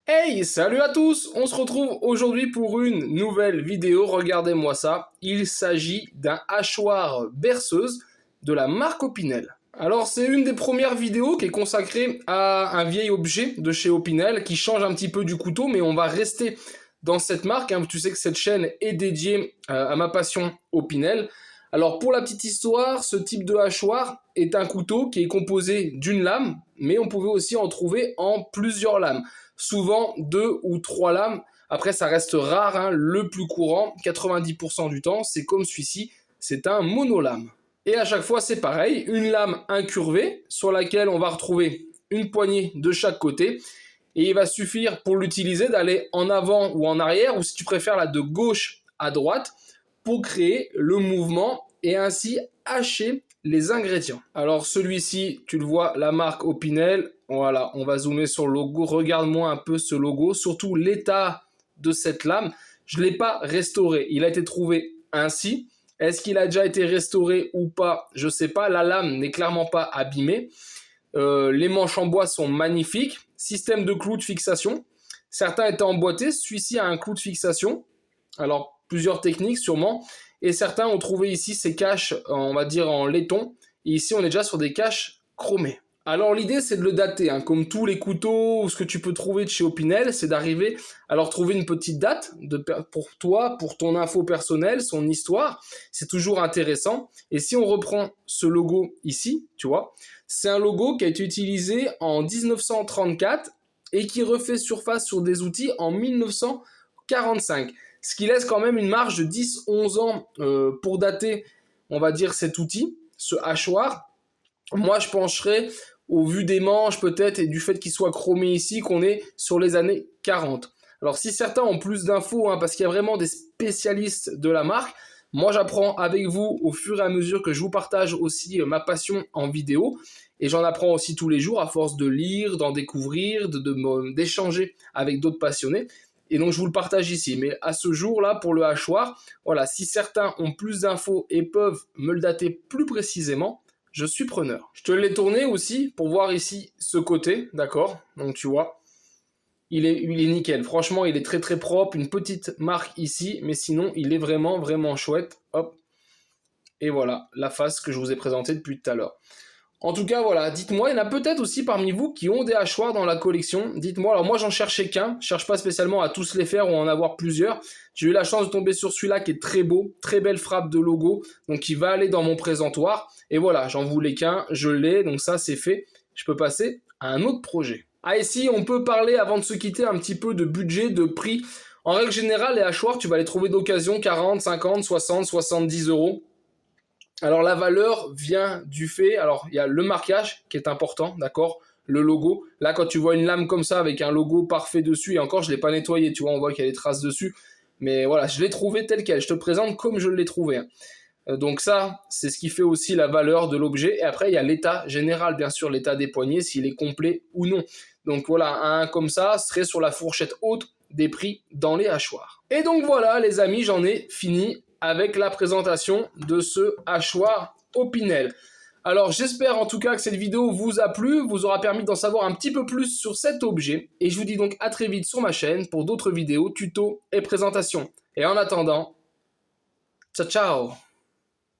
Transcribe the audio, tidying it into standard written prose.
Hey, salut à tous! On se retrouve aujourd'hui pour une nouvelle vidéo, regardez-moi ça. Il s'agit d'un hachoir berceuse de la marque Opinel. Alors c'est une des premières vidéos qui est consacrée à un vieil objet de chez Opinel qui change un petit peu du couteau, mais on va rester dans cette marque, hein. Tu sais que cette chaîne est dédiée à ma passion Opinel. Alors pour la petite histoire, ce type de hachoir est un couteau qui est composé d'une lame, mais on pouvait aussi en trouver en plusieurs lames. Souvent 2 ou 3 lames. Après, ça reste rare, hein. Le plus courant, 90% du temps, c'est comme celui-ci, c'est un monolame. Et à chaque fois, c'est pareil, une lame incurvée sur laquelle on va retrouver une poignée de chaque côté. Et il va suffire pour l'utiliser d'aller en avant ou en arrière, ou si tu préfères là de gauche à droite, pour créer le mouvement et ainsi hacher les ingrédients. Alors celui-ci, tu le vois, la marque Opinel. Voilà, on va zoomer sur le logo. Regarde-moi un peu ce logo, surtout l'état de cette lame. Je ne l'ai pas restauré. Il a été trouvé ainsi. Est-ce qu'il a déjà été restauré ou pas? Je ne sais pas. La lame n'est clairement pas abîmée. Les manches en bois sont magnifiques. Système de clous de fixation. Certains étaient emboîtés. Celui-ci a un clou de fixation. Alors, plusieurs techniques sûrement. Et certains ont trouvé ici ces caches, on va dire en laiton. Et ici, on est déjà sur des caches chromées. Alors l'idée, c'est de le dater, hein. Comme tous les couteaux ou ce que tu peux trouver de chez Opinel, c'est d'arriver à leur trouver une petite date pour toi, pour ton info personnelle, son histoire. C'est toujours intéressant. Et si on reprend ce logo ici, tu vois, c'est un logo qui a été utilisé en 1934 et qui refait surface sur des outils en 1945. Ce qui laisse quand même une marge de 10-11 ans pour dater, on va dire, cet outil, ce hachoir. Moi, je pencherais, au vu des manches peut-être et du fait qu'il soit chromé ici, qu'on est sur les années 40. Alors, si certains ont plus d'infos, hein, parce qu'il y a vraiment des spécialistes de la marque, moi, j'apprends avec vous au fur et à mesure que je vous partage aussi ma passion en vidéo. Et j'en apprends aussi tous les jours à force de lire, d'en découvrir, d'échanger avec d'autres passionnés. Et donc, je vous le partage ici. Mais à ce jour-là, pour le hachoir, voilà, si certains ont plus d'infos et peuvent me le dater plus précisément, je suis preneur. Je te l'ai tourné aussi pour voir ici ce côté, d'accord? Donc, tu vois, il est nickel. Franchement, il est très très propre. Une petite marque ici, mais sinon, il est vraiment vraiment chouette. Hop. Et voilà, la face que je vous ai présentée depuis tout à l'heure. En tout cas, voilà, dites-moi, il y en a peut-être aussi parmi vous qui ont des hachoirs dans la collection. Dites-moi, alors moi j'en cherchais qu'un, je cherche pas spécialement à tous les faire ou en avoir plusieurs. J'ai eu la chance de tomber sur celui-là qui est très beau, très belle frappe de logo, donc il va aller dans mon présentoir. Et voilà, j'en voulais qu'un, je l'ai, donc ça c'est fait. Je peux passer à un autre projet. Ah, ici, on peut parler avant de se quitter un petit peu de budget, de prix. En règle générale, les hachoirs, tu vas les trouver d'occasion 40, 50, 60, 70 euros. Alors la valeur vient du fait, alors il y a le marquage qui est important, d'accord, le logo. Là quand tu vois une lame comme ça avec un logo parfait dessus, et encore je l'ai pas nettoyé, tu vois, on voit qu'il y a des traces dessus. Mais voilà, je l'ai trouvé tel quel, je te le présente comme je l'ai trouvé, hein. Donc ça, c'est ce qui fait aussi la valeur de l'objet. Et après, il y a l'état général, bien sûr, l'état des poignets, s'il est complet ou non. Donc voilà, un comme ça serait sur la fourchette haute des prix dans les hachoirs. Et donc voilà, les amis, j'en ai fini avec la présentation de ce hachoir Opinel. Alors j'espère en tout cas que cette vidéo vous a plu, vous aura permis d'en savoir un petit peu plus sur cet objet. Et je vous dis donc à très vite sur ma chaîne pour d'autres vidéos, tutos et présentations. Et en attendant, ciao ciao!